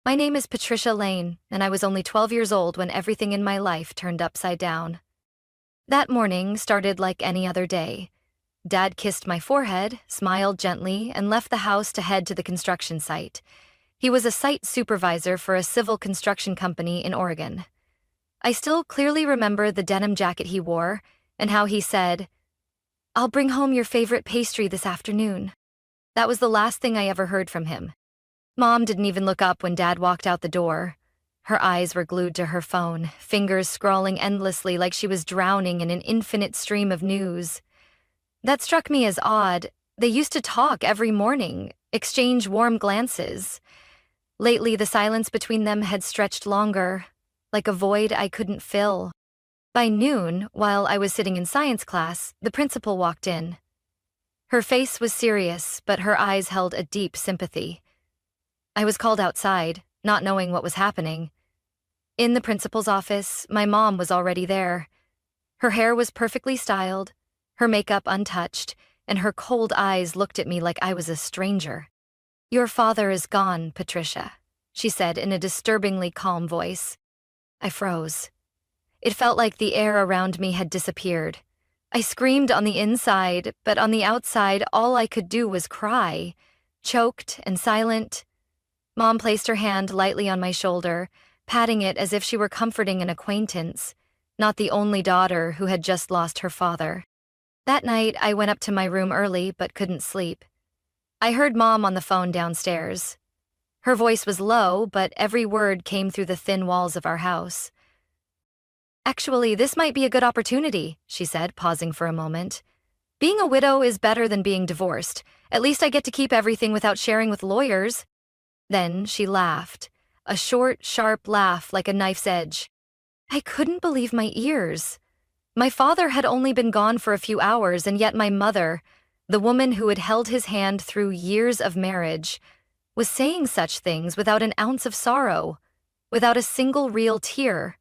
My name is Patricia Lane, and I was only 12 years old when everything in my life turned upside down. That morning started like any other day. Dad kissed my forehead, smiled gently, and left the house to head to the construction site. He was a site supervisor for a civil construction company in Oregon. I still clearly remember the denim jacket he wore and how he said, "I'll bring home your favorite pastry this afternoon." That was the last thing I ever heard from him. Mom didn't even look up when Dad walked out the door. Her eyes were glued to her phone, fingers scrawling endlessly like she was drowning in an infinite stream of news. That struck me as odd. They used to talk every morning, exchange warm glances. Lately, the silence between them had stretched longer, like a void I couldn't fill. By noon, while I was sitting in science class, the principal walked in. Her face was serious, but her eyes held a deep sympathy. I was called outside, not knowing what was happening. In the principal's office, my mom was already there. Her hair was perfectly styled, her makeup untouched, and her cold eyes looked at me like I was a stranger. "Your father is gone, Patricia," she said in a disturbingly calm voice. I froze. It felt like the air around me had disappeared. I screamed on the inside, but on the outside, all I could do was cry, choked and silent. Mom placed her hand lightly on my shoulder, patting it as if she were comforting an acquaintance, not the only daughter who had just lost her father. That night, I went up to my room early but couldn't sleep. I heard Mom on the phone downstairs. Her voice was low, but every word came through the thin walls of our house. "Actually, this might be a good opportunity," she said, pausing for a moment. "Being a widow is better than being divorced. At least I get to keep everything without sharing with lawyers." Then she laughed, a short, sharp laugh like a knife's edge. I couldn't believe my ears. My father had only been gone for a few hours, and yet my mother, the woman who had held his hand through years of marriage, was saying such things without an ounce of sorrow, without a single real tear.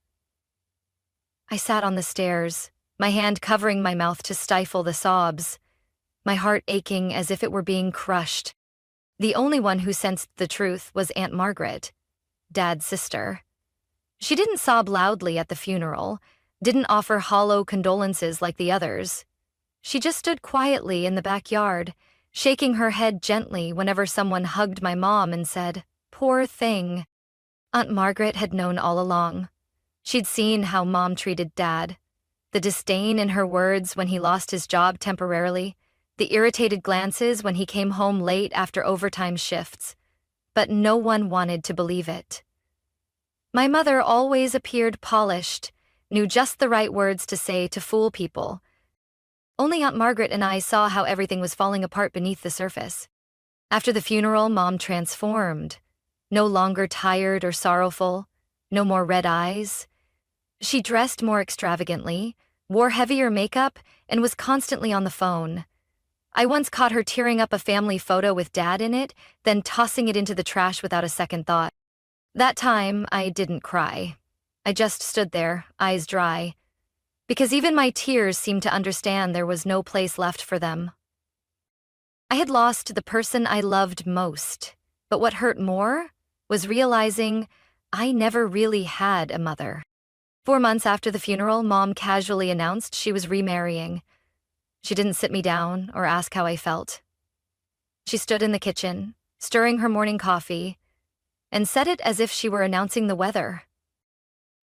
I sat on the stairs, my hand covering my mouth to stifle the sobs, my heart aching as if it were being crushed. The only one who sensed the truth was Aunt Margaret, Dad's sister. She didn't sob loudly at the funeral, didn't offer hollow condolences like the others. She just stood quietly in the backyard, shaking her head gently whenever someone hugged my mom and said, "Poor thing." Aunt Margaret had known all along. She'd seen how Mom treated Dad, the disdain in her words when he lost his job temporarily, the irritated glances when he came home late after overtime shifts. But no one wanted to believe it. My mother always appeared polished, knew just the right words to say to fool people. Only Aunt Margaret and I saw how everything was falling apart beneath the surface. After the funeral, Mom transformed. No longer tired or sorrowful, no more red eyes. She dressed more extravagantly, wore heavier makeup, and was constantly on the phone. I once caught her tearing up a family photo with Dad in it, then tossing it into the trash without a second thought. That time, I didn't cry. I just stood there, eyes dry, because even my tears seemed to understand there was no place left for them. I had lost the person I loved most, but what hurt more was realizing I never really had a mother. 4 months after the funeral, Mom casually announced she was remarrying. She didn't sit me down or ask how I felt. She stood in the kitchen, stirring her morning coffee, and said it as if she were announcing the weather.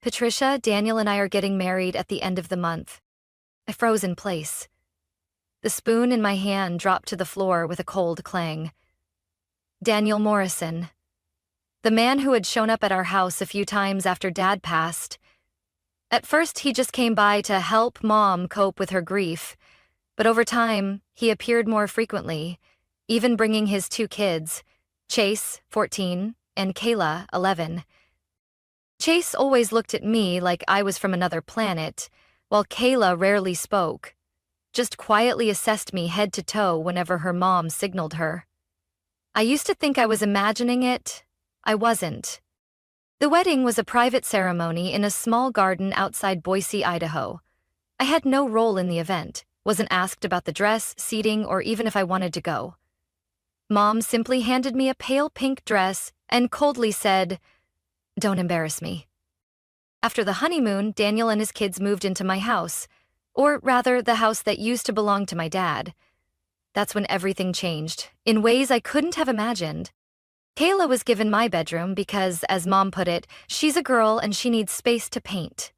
"Patricia, Daniel and I are getting married at the end of the month." I froze in place. The spoon in my hand dropped to the floor with a cold clang. Daniel Morrison, the man who had shown up at our house a few times after Dad passed. At first, he just came by to help Mom cope with her grief, but over time, he appeared more frequently, even bringing his 2 kids, Chase, 14, and Kayla, 11. Chase always looked at me like I was from another planet, while Kayla rarely spoke, just quietly assessed me head to toe whenever her mom signaled her. I used to think I was imagining it. I wasn't. The wedding was a private ceremony in a small garden outside Boise, Idaho. I had no role in the event, wasn't asked about the dress, seating, or even if I wanted to go. Mom simply handed me a pale pink dress and coldly said, Don't embarrass me. After the honeymoon, Daniel and his kids moved into my house, or rather, the house that used to belong to my dad. That's when everything changed, in ways I couldn't have imagined. Kayla was given my bedroom because, as Mom put it, she's a girl and she needs space to paint.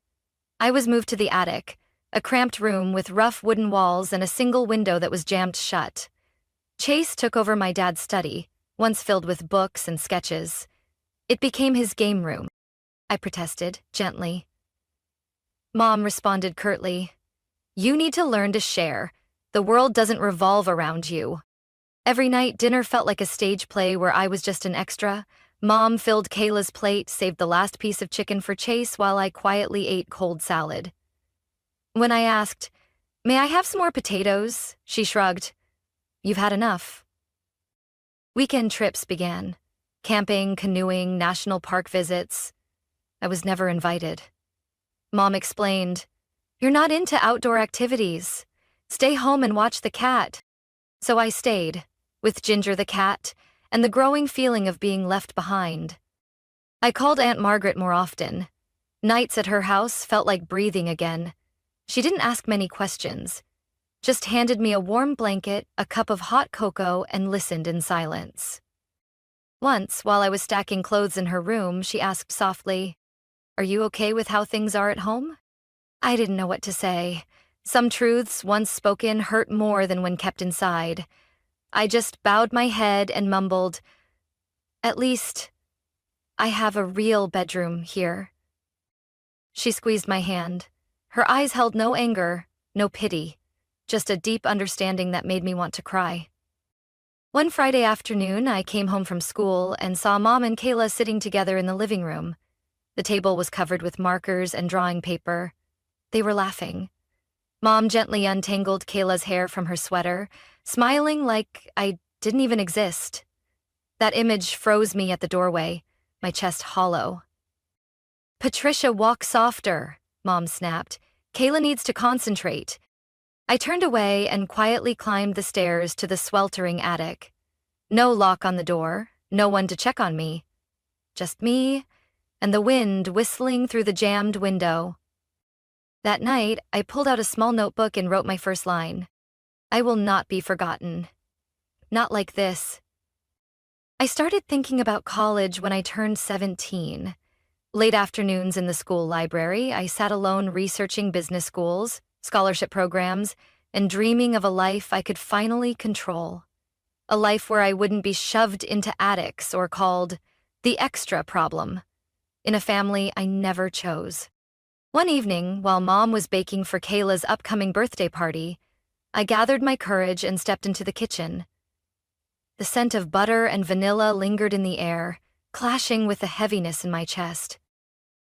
I was moved to the attic, a cramped room with rough wooden walls and a single window that was jammed shut. Chase took over my dad's study, once filled with books and sketches. It became his game room. I protested, gently. Mom responded curtly, "You need to learn to share. The world doesn't revolve around you." Every night, dinner felt like a stage play where I was just an extra. Mom filled Kayla's plate, saved the last piece of chicken for Chase while I quietly ate cold salad. When I asked, "May I have some more potatoes?" she shrugged. "You've had enough." Weekend trips began. Camping, canoeing, national park visits. I was never invited. Mom explained, "You're not into outdoor activities. Stay home and watch the cat." So I stayed, with Ginger the cat, and the growing feeling of being left behind. I called Aunt Margaret more often. Nights at her house felt like breathing again. She didn't ask many questions, just handed me a warm blanket, a cup of hot cocoa, and listened in silence. Once, while I was stacking clothes in her room, she asked softly, "Are you okay with how things are at home?" I didn't know what to say. Some truths, once spoken, hurt more than when kept inside. I just bowed my head and mumbled, "At least, I have a real bedroom here." She squeezed my hand. Her eyes held no anger, no pity, just a deep understanding that made me want to cry. One Friday afternoon, I came home from school and saw Mom and Kayla sitting together in the living room. The table was covered with markers and drawing paper. They were laughing. Mom gently untangled Kayla's hair from her sweater, smiling like I didn't even exist. That image froze me at the doorway, my chest hollow. "Patricia, walk softer," Mom snapped. "Kayla needs to concentrate." I turned away and quietly climbed the stairs to the sweltering attic. No lock on the door, no one to check on me. Just me and the wind whistling through the jammed window. That night, I pulled out a small notebook and wrote my first line. "I will not be forgotten. Not like this." I started thinking about college when I turned 17. Late afternoons in the school library, I sat alone researching business schools, scholarship programs, and dreaming of a life I could finally control. A life where I wouldn't be shoved into attics or called the extra problem, in a family I never chose. One evening, while Mom was baking for Kayla's upcoming birthday party, I gathered my courage and stepped into the kitchen. The scent of butter and vanilla lingered in the air, clashing with the heaviness in my chest.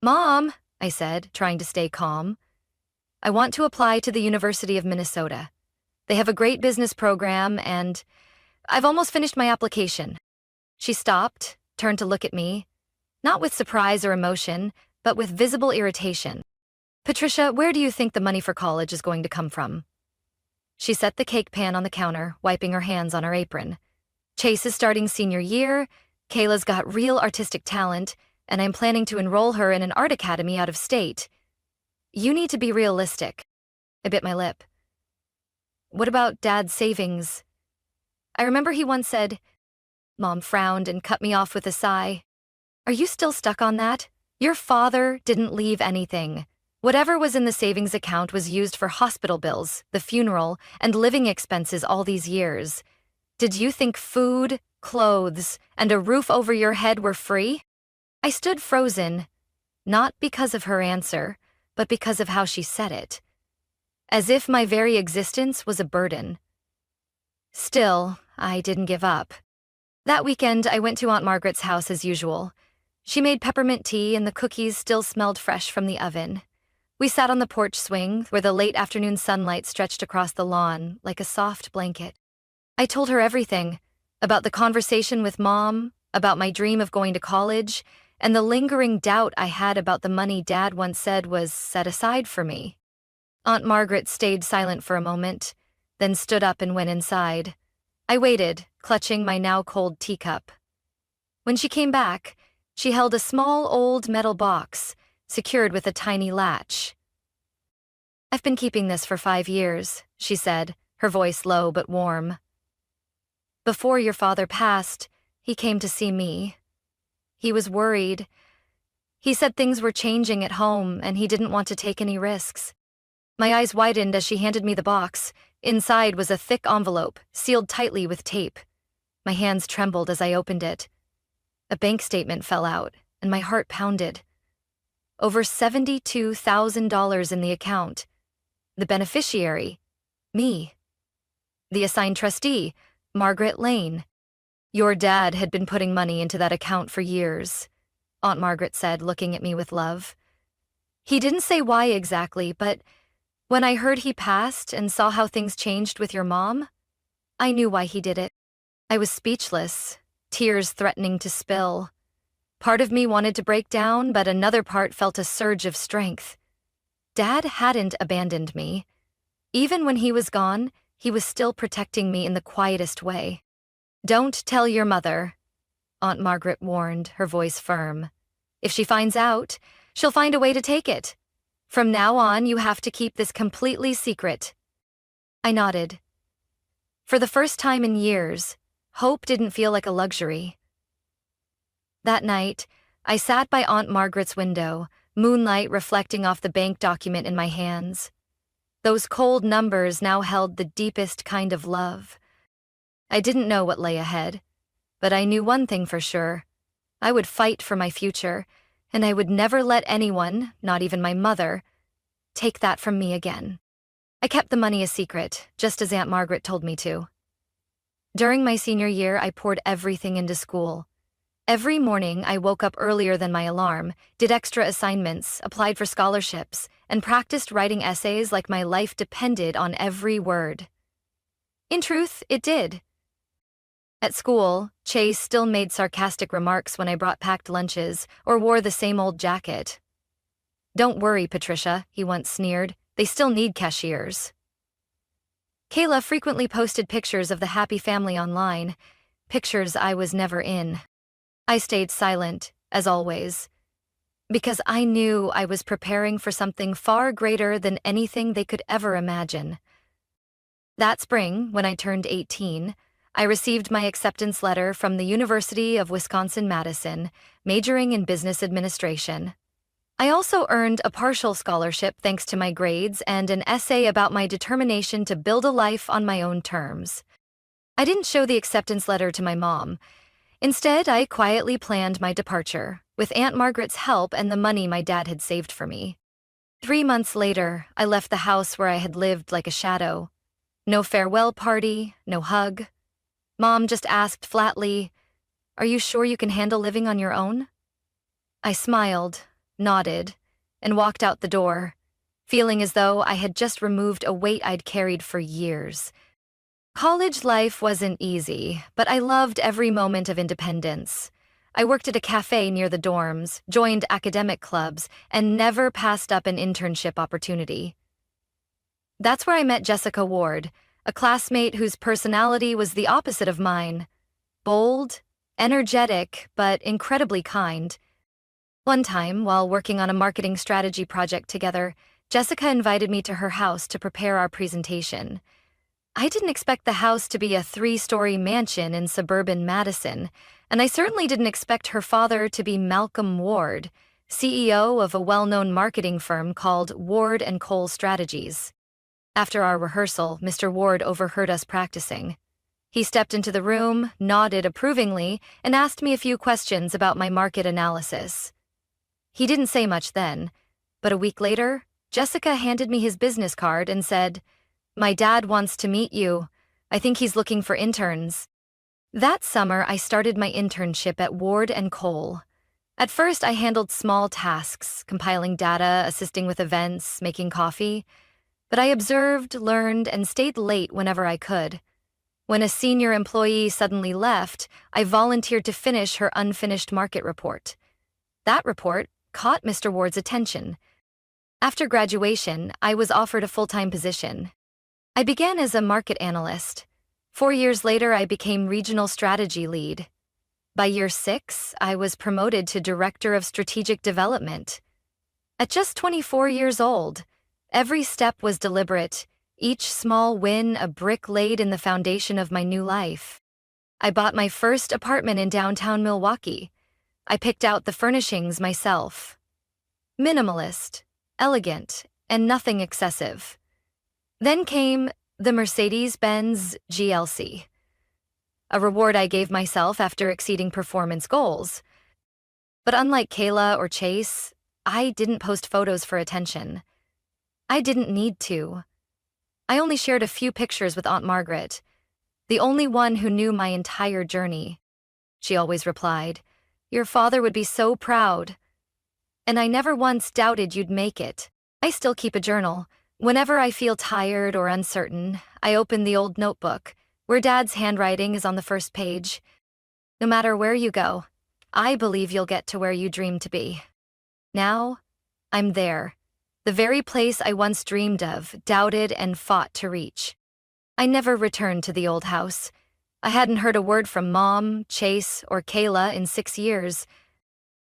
"Mom," I said, trying to stay calm, "I want to apply to the University of Minnesota. They have a great business program, and I've almost finished my application." She stopped, turned to look at me, not with surprise or emotion, but with visible irritation. "Patricia, where do you think the money for college is going to come from?" She set the cake pan on the counter, wiping her hands on her apron. "Chase is starting senior year, Kayla's got real artistic talent, and I'm planning to enroll her in an art academy out of state. You need to be realistic." I bit my lip. "What about Dad's savings?" I remember he once said. Mom frowned and cut me off with a sigh. "Are you still stuck on that? Your father didn't leave anything. Whatever was in the savings account was used for hospital bills, the funeral, and living expenses all these years. Did you think food, clothes, and a roof over your head were free?" I stood frozen, not because of her answer, but because of how she said it. As if my very existence was a burden. Still, I didn't give up. That weekend, I went to Aunt Margaret's house as usual. She made peppermint tea and the cookies still smelled fresh from the oven. We sat on the porch swing where the late afternoon sunlight stretched across the lawn like a soft blanket. I told her everything, about the conversation with Mom, about my dream of going to college, and the lingering doubt I had about the money Dad once said was set aside for me. Aunt Margaret stayed silent for a moment, then stood up and went inside. I waited, clutching my now cold teacup. When she came back, She held a small old metal box, secured with a tiny latch. "I've been keeping this for 5 years," she said, her voice low but warm. "Before your father passed, he came to see me. He was worried. He said things were changing at home and he didn't want to take any risks." My eyes widened as she handed me the box. Inside was a thick envelope, sealed tightly with tape. My hands trembled as I opened it. A bank statement fell out, and my heart pounded. Over $72,000 in the account. The beneficiary, me. The assigned trustee, Margaret Lane. "Your dad had been putting money into that account for years," Aunt Margaret said, looking at me with love. "He didn't say why exactly, but when I heard he passed and saw how things changed with your mom, I knew why he did it." I was speechless, tears threatening to spill. Part of me wanted to break down, but another part felt a surge of strength. Dad hadn't abandoned me. Even when he was gone, he was still protecting me in the quietest way. "Don't tell your mother," Aunt Margaret warned, her voice firm. "If she finds out, she'll find a way to take it. From now on, you have to keep this completely secret." I nodded. For the first time in years, hope didn't feel like a luxury. That night, I sat by Aunt Margaret's window, moonlight reflecting off the bank document in my hands. Those cold numbers now held the deepest kind of love. I didn't know what lay ahead, but I knew one thing for sure. I would fight for my future, and I would never let anyone, not even my mother, take that from me again. I kept the money a secret, just as Aunt Margaret told me to. During my senior year, I poured everything into school. Every morning, I woke up earlier than my alarm, did extra assignments, applied for scholarships, and practiced writing essays like my life depended on every word. In truth, it did. At school, Chase still made sarcastic remarks when I brought packed lunches or wore the same old jacket. "Don't worry, Patricia," he once sneered. "They still need cashiers." Kayla frequently posted pictures of the happy family online, pictures I was never in. I stayed silent, as always, because I knew I was preparing for something far greater than anything they could ever imagine. That spring, when I turned 18, I received my acceptance letter from the University of Wisconsin-Madison, majoring in business administration. I also earned a partial scholarship thanks to my grades and an essay about my determination to build a life on my own terms. I didn't show the acceptance letter to my mom. Instead, I quietly planned my departure, with Aunt Margaret's help and the money my dad had saved for me. 3 months later, I left the house where I had lived like a shadow. No farewell party, no hug. Mom just asked flatly, "Are you sure you can handle living on your own?" I smiled, nodded, and walked out the door, feeling as though I had just removed a weight I'd carried for years. College life wasn't easy, but I loved every moment of independence. I worked at a cafe near the dorms, joined academic clubs, and never passed up an internship opportunity. That's where I met Jessica Ward, a classmate whose personality was the opposite of mine. Bold, energetic, but incredibly kind. One time, while working on a marketing strategy project together, Jessica invited me to her house to prepare our presentation. I didn't expect the house to be a 3-story mansion in suburban Madison, and I certainly didn't expect her father to be Malcolm Ward, CEO of a well-known marketing firm called Ward & Cole Strategies. After our rehearsal, Mr. Ward overheard us practicing. He stepped into the room, nodded approvingly, and asked me a few questions about my market analysis. He didn't say much then, but a week later, Jessica handed me his business card and said, "My dad wants to meet you. I think he's looking for interns." That summer, I started my internship at Ward & Cole. At first, I handled small tasks, compiling data, assisting with events, making coffee. But I observed, learned, and stayed late whenever I could. When a senior employee suddenly left, I volunteered to finish her unfinished market report. That report caught Mr. Ward's attention. After graduation, I was offered a full-time position. I began as a market analyst. 4 years later, I became regional strategy lead. By year 6, I was promoted to Director of Strategic Development. At just 24 years old, every step was deliberate, each small win a brick laid in the foundation of my new life. I bought my first apartment in downtown Milwaukee. I picked out the furnishings myself. Minimalist, elegant, and nothing excessive. Then came the Mercedes-Benz GLC, a reward I gave myself after exceeding performance goals. But unlike Kayla or Chase, I didn't post photos for attention. I didn't need to. I only shared a few pictures with Aunt Margaret, the only one who knew my entire journey. She always replied, "Your father would be so proud." And I never once doubted you'd make it. I still keep a journal. Whenever I feel tired or uncertain, I open the old notebook, where Dad's handwriting is on the first page. No matter where you go, I believe you'll get to where you dream to be. Now, I'm there. The very place I once dreamed of, doubted, and fought to reach. I never returned to the old house. I hadn't heard a word from Mom, Chase, or Kayla in 6 years.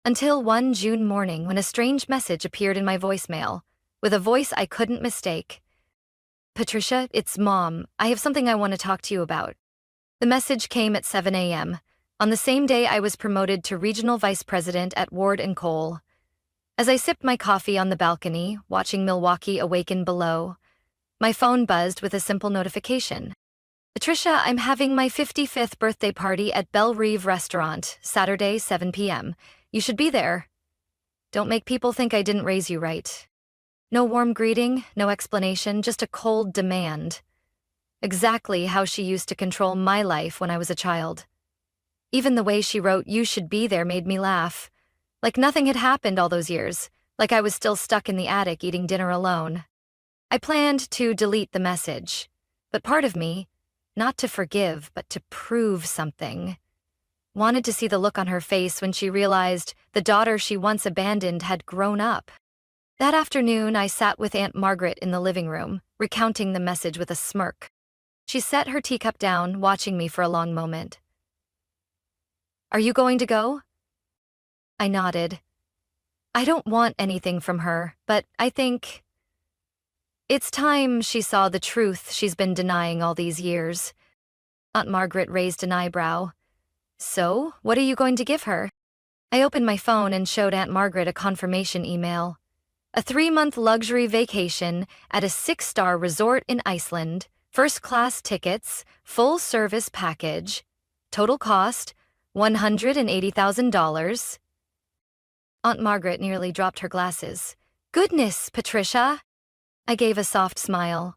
Until one June morning when a strange message appeared in my voicemail, with a voice I couldn't mistake. "Patricia, it's Mom. I have something I want to talk to you about." The message came at 7 a.m., on the same day I was promoted to Regional Vice President at Ward & Cole. As I sipped my coffee on the balcony, watching Milwaukee awaken below, my phone buzzed with a simple notification. "Patricia, I'm having my 55th birthday party at Belle Rive Restaurant, Saturday, 7 p.m. You should be there. Don't make people think I didn't raise you right." No warm greeting, no explanation, just a cold demand. Exactly how she used to control my life when I was a child. Even the way she wrote "you should be there" made me laugh. Like nothing had happened all those years, like I was still stuck in the attic eating dinner alone. I planned to delete the message, but part of me, not to forgive, but to prove something, wanted to see the look on her face when she realized the daughter she once abandoned had grown up. That afternoon, I sat with Aunt Margaret in the living room, recounting the message with a smirk. She set her teacup down, watching me for a long moment. "Are you going to go?" I nodded. I don't want anything from her, but I think it's time she saw the truth she's been denying all these years. Aunt Margaret raised an eyebrow. "So, what are you going to give her?" I opened my phone and showed Aunt Margaret a confirmation email. A 3-month luxury vacation at a 6-star resort in Iceland, first-class tickets, full-service package. Total cost, $180,000. Aunt Margaret nearly dropped her glasses. "Goodness, Patricia!" I gave a soft smile.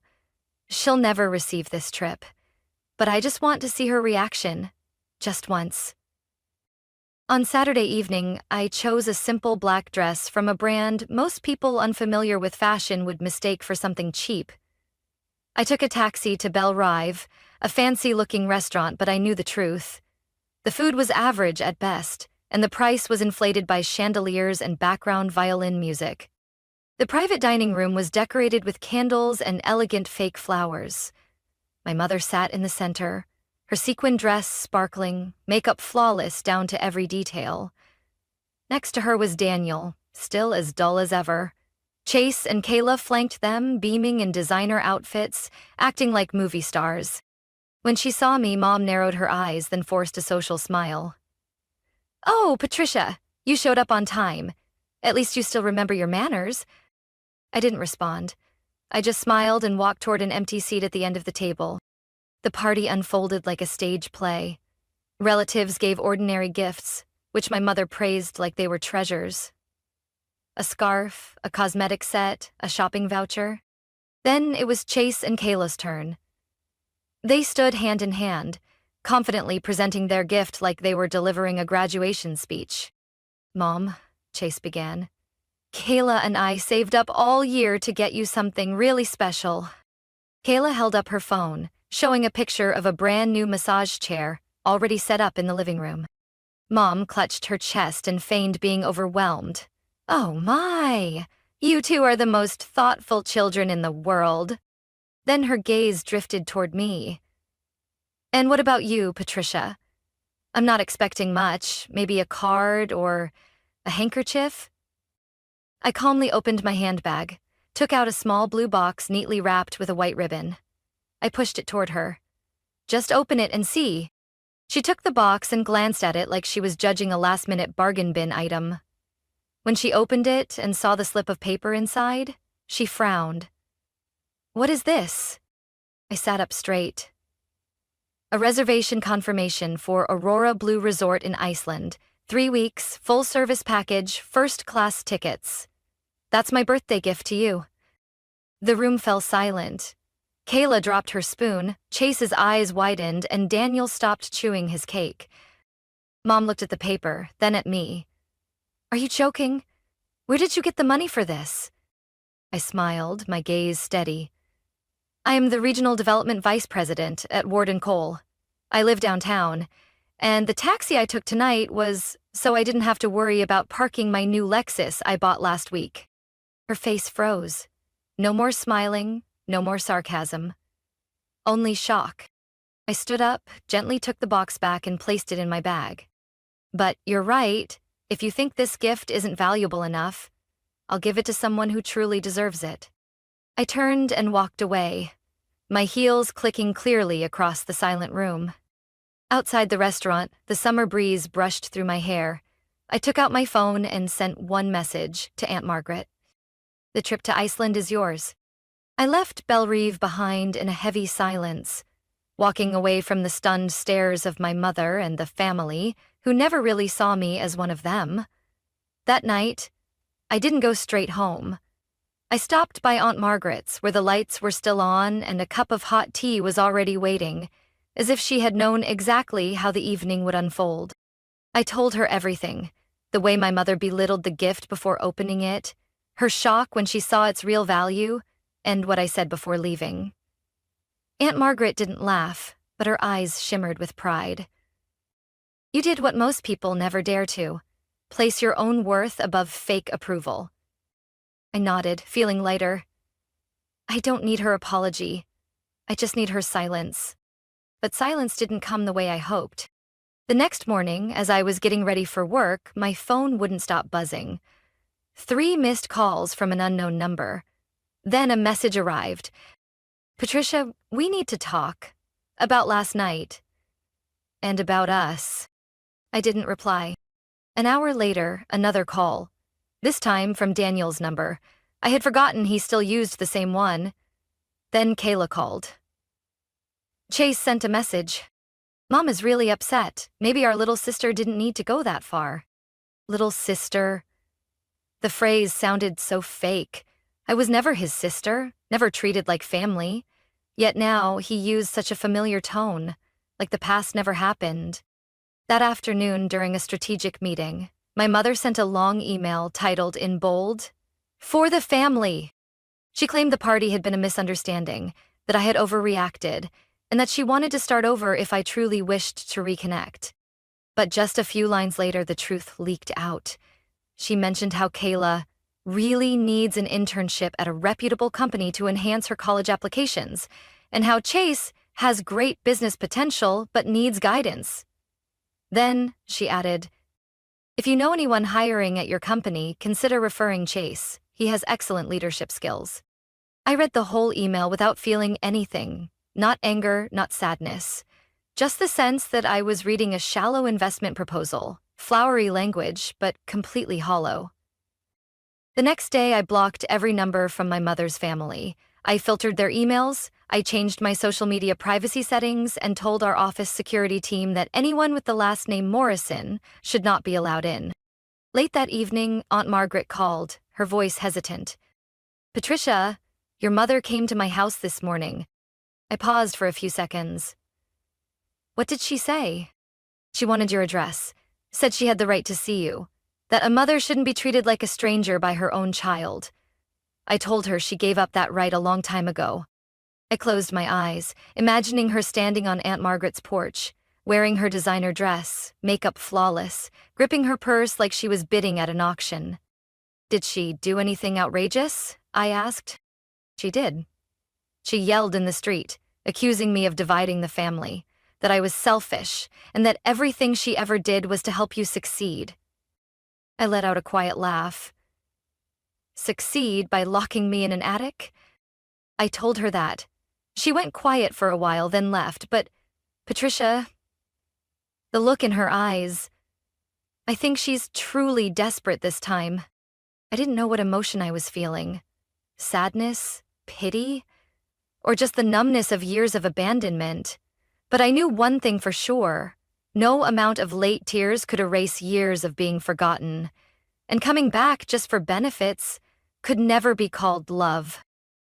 She'll never receive this trip, but I just want to see her reaction, just once. On Saturday evening, I chose a simple black dress from a brand most people unfamiliar with fashion would mistake for something cheap. I took a taxi to Belle Rive, a fancy-looking restaurant, but I knew the truth. The food was average at best, and the price was inflated by chandeliers and background violin music. The private dining room was decorated with candles and elegant fake flowers. My mother sat in the center, her sequin dress sparkling, makeup flawless down to every detail. Next to her was Daniel, still as dull as ever. Chase and Kayla flanked them, beaming in designer outfits, acting like movie stars. When she saw me, Mom narrowed her eyes, then forced a social smile. "Oh, Patricia, you showed up on time. At least you still remember your manners." I didn't respond. I just smiled and walked toward an empty seat at the end of the table. The party unfolded like a stage play. Relatives gave ordinary gifts, which my mother praised like they were treasures. A scarf, a cosmetic set, a shopping voucher. Then it was Chase and Kayla's turn. They stood hand in hand, confidently presenting their gift like they were delivering a graduation speech. "Mom," Chase began, "Kayla and I saved up all year to get you something really special." Kayla held up her phone, showing a picture of a brand new massage chair already set up in the living room. Mom clutched her chest and feigned being overwhelmed. "Oh my, you two are the most thoughtful children in the world." Then her gaze drifted toward me. "And what about you, Patricia?" I'm not expecting much, maybe a card or a handkerchief. I calmly opened my handbag, took out a small blue box neatly wrapped with a white ribbon. I pushed it toward her. Just open it and see. She took the box and glanced at it like she was judging a last-minute bargain bin item. When she opened it and saw the slip of paper inside, she frowned. What is this? I sat up straight. A reservation confirmation for Aurora Blue Resort in Iceland. 3 weeks, full-service package, first-class tickets. That's my birthday gift to you. The room fell silent. Kayla dropped her spoon, Chase's eyes widened, and Daniel stopped chewing his cake. Mom looked at the paper, then at me. Are you joking? Where did you get the money for this? I smiled, my gaze steady. I am the Regional Development Vice President at Ward & Cole. I live downtown, and the taxi I took tonight was so I didn't have to worry about parking my new Lexus I bought last week. Her face froze. No more smiling, no more sarcasm. Only shock. I stood up, gently took the box back and placed it in my bag. But you're right, if you think this gift isn't valuable enough, I'll give it to someone who truly deserves it. I turned and walked away, my heels clicking clearly across the silent room. Outside the restaurant, the summer breeze brushed through my hair. I took out my phone and sent one message to Aunt Margaret. The trip to Iceland is yours. I left Belrive behind in a heavy silence, walking away from the stunned stares of my mother and the family, who never really saw me as one of them. That night, I didn't go straight home. I stopped by Aunt Margaret's, where the lights were still on and a cup of hot tea was already waiting, as if she had known exactly how the evening would unfold. I told her everything, the way my mother belittled the gift before opening it, her shock when she saw its real value, and what I said before leaving. Aunt Margaret didn't laugh, but her eyes shimmered with pride. You did what most people never dare to, place your own worth above fake approval. I nodded, feeling lighter. I don't need her apology. I just need her silence. But silence didn't come the way I hoped. The next morning, as I was getting ready for work, my phone wouldn't stop buzzing. 3 missed calls from an unknown number. Then a message arrived. Patricia, we need to talk. About last night. And about us. I didn't reply. An hour later, another call. This time from Daniel's number. I had forgotten he still used the same one. Then Kayla called. Chase sent a message. Mom is really upset. Maybe our little sister didn't need to go that far. Little sister. The phrase sounded so fake. I was never his sister, never treated like family. Yet now he used such a familiar tone, like the past never happened. That afternoon during a strategic meeting, my mother sent a long email titled in bold, "For the family." She claimed the party had been a misunderstanding, that I had overreacted, and that she wanted to start over if I truly wished to reconnect. But just a few lines later, the truth leaked out. She mentioned how Kayla really needs an internship at a reputable company to enhance her college applications, and how Chase has great business potential but needs guidance. Then, she added, if you know anyone hiring at your company, consider referring Chase. He has excellent leadership skills. I read the whole email without feeling anything, not anger, not sadness, just the sense that I was reading a shallow investment proposal, flowery language, but completely hollow. The next day, I blocked every number from my mother's family. I filtered their emails, I changed my social media privacy settings, and told our office security team that anyone with the last name Morrison should not be allowed in. Late that evening, Aunt Margaret called, her voice hesitant. Patricia, your mother came to my house this morning. I paused for a few seconds. What did she say? She wanted your address, said she had the right to see you, that a mother shouldn't be treated like a stranger by her own child. I told her she gave up that right a long time ago. I closed my eyes, imagining her standing on Aunt Margaret's porch, wearing her designer dress, makeup flawless, gripping her purse like she was bidding at an auction. Did she do anything outrageous? I asked. She did. She yelled in the street, accusing me of dividing the family, that I was selfish, and that everything she ever did was to help you succeed. I let out a quiet laugh. Succeed by locking me in an attic? I told her that. She went quiet for a while, then left, but, Patricia, the look in her eyes, I think she's truly desperate this time. I didn't know what emotion I was feeling. Sadness? Pity? Or just the numbness of years of abandonment? But I knew one thing for sure. No amount of late tears could erase years of being forgotten. And coming back just for benefits could never be called love.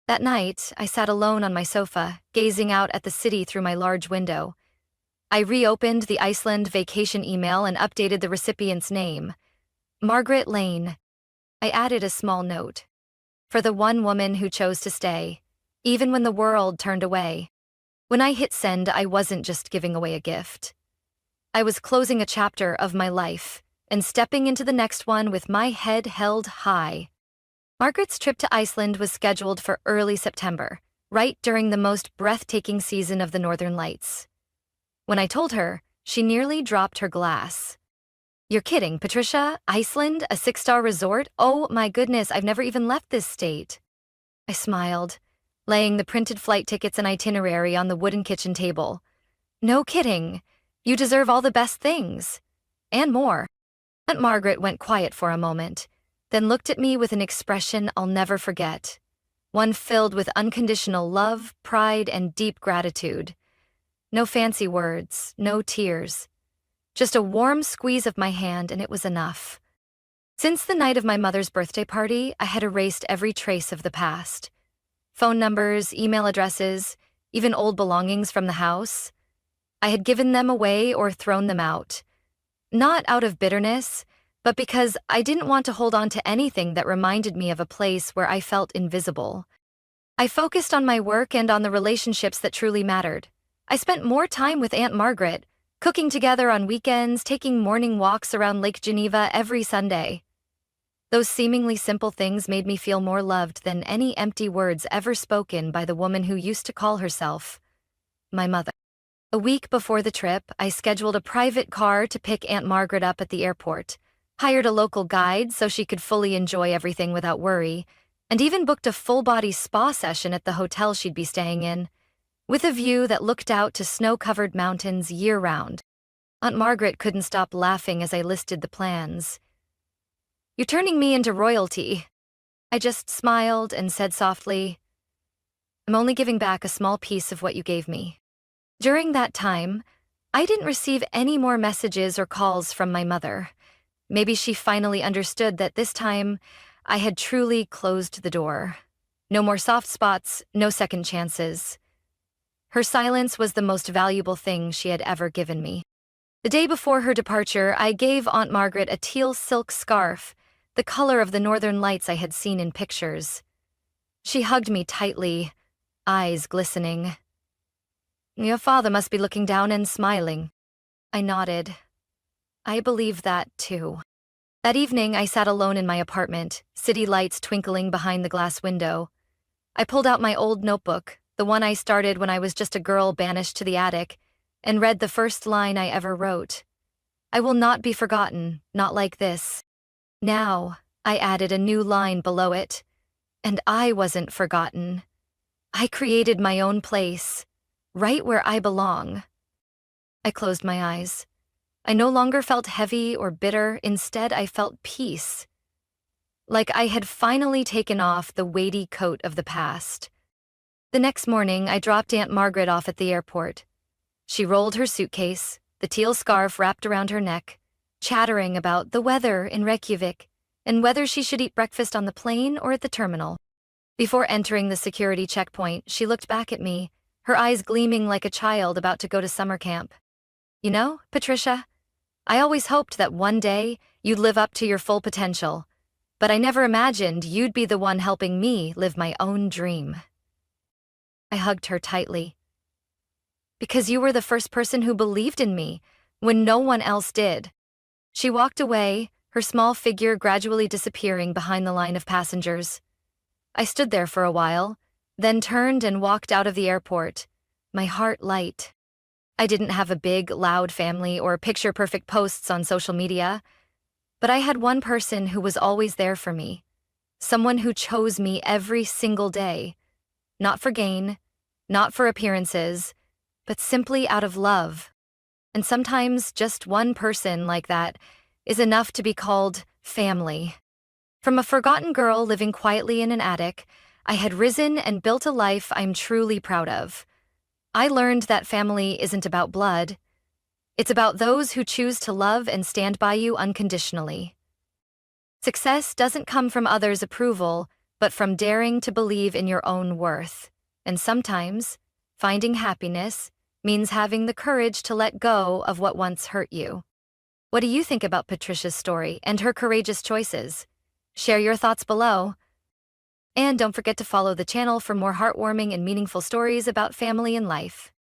That night, I sat alone on my sofa, gazing out at the city through my large window. I reopened the Iceland vacation email and updated the recipient's name. Margaret Lane. I added a small note. For the one woman who chose to stay, even when the world turned away. When I hit send, I wasn't just giving away a gift. I was closing a chapter of my life and stepping into the next one with my head held high. Margaret's trip to Iceland was scheduled for early September, right during the most breathtaking season of the Northern Lights. When I told her, she nearly dropped her glass. You're kidding, Patricia? Iceland? A 6-star resort? Oh my goodness, I've never even left this state. I smiled, laying the printed flight tickets and itinerary on the wooden kitchen table. No kidding. You deserve all the best things. And more. Aunt Margaret went quiet for a moment, then looked at me with an expression I'll never forget. One filled with unconditional love, pride, and deep gratitude. No fancy words, no tears. Just a warm squeeze of my hand, and it was enough. Since the night of my mother's birthday party, I had erased every trace of the past. Phone numbers, email addresses, even old belongings from the house. I had given them away or thrown them out. Not out of bitterness, but because I didn't want to hold on to anything that reminded me of a place where I felt invisible. I focused on my work and on the relationships that truly mattered. I spent more time with Aunt Margaret, cooking together on weekends, taking morning walks around Lake Geneva every Sunday. Those seemingly simple things made me feel more loved than any empty words ever spoken by the woman who used to call herself my mother. A week before the trip, I scheduled a private car to pick Aunt Margaret up at the airport, hired a local guide so she could fully enjoy everything without worry, and even booked a full-body spa session at the hotel she'd be staying in, with a view that looked out to snow-covered mountains year-round. Aunt Margaret couldn't stop laughing as I listed the plans. You're turning me into royalty. I just smiled and said softly, I'm only giving back a small piece of what you gave me. During that time, I didn't receive any more messages or calls from my mother. Maybe she finally understood that this time I had truly closed the door. No more soft spots, no second chances. Her silence was the most valuable thing she had ever given me. The day before her departure, I gave Aunt Margaret a teal silk scarf, the color of the Northern Lights I had seen in pictures. She hugged me tightly, eyes glistening. Your father must be looking down and smiling. I nodded. I believed that, too. That evening, I sat alone in my apartment, city lights twinkling behind the glass window. I pulled out my old notebook, the one I started when I was just a girl banished to the attic, and read the first line I ever wrote. I will not be forgotten, not like this. Now, I added a new line below it. And I wasn't forgotten. I created my own place, right where I belong. I closed my eyes. I no longer felt heavy or bitter, instead I felt peace. Like I had finally taken off the weighty coat of the past. The next morning, I dropped Aunt Margaret off at the airport. She rolled her suitcase, the teal scarf wrapped around her neck, chattering about the weather in Reykjavik and whether she should eat breakfast on the plane or at the terminal. Before entering the security checkpoint, she looked back at me, her eyes gleaming like a child about to go to summer camp. You know, Patricia, I always hoped that one day you'd live up to your full potential, but I never imagined you'd be the one helping me live my own dream. I hugged her tightly. Because you were the first person who believed in me when no one else did. She walked away, her small figure gradually disappearing behind the line of passengers. I stood there for a while, then turned and walked out of the airport, my heart light. I didn't have a big, loud family or picture-perfect posts on social media, but I had one person who was always there for me, someone who chose me every single day, not for gain, not for appearances, but simply out of love. And sometimes just one person like that is enough to be called family. From a forgotten girl living quietly in an attic, I had risen and built a life I'm truly proud of. I learned that family isn't about blood. It's about those who choose to love and stand by you unconditionally. Success doesn't come from others' approval, but from daring to believe in your own worth. And sometimes, finding happiness means having the courage to let go of what once hurt you. What do you think about Patricia's story and her courageous choices? Share your thoughts below. And don't forget to follow the channel for more heartwarming and meaningful stories about family and life.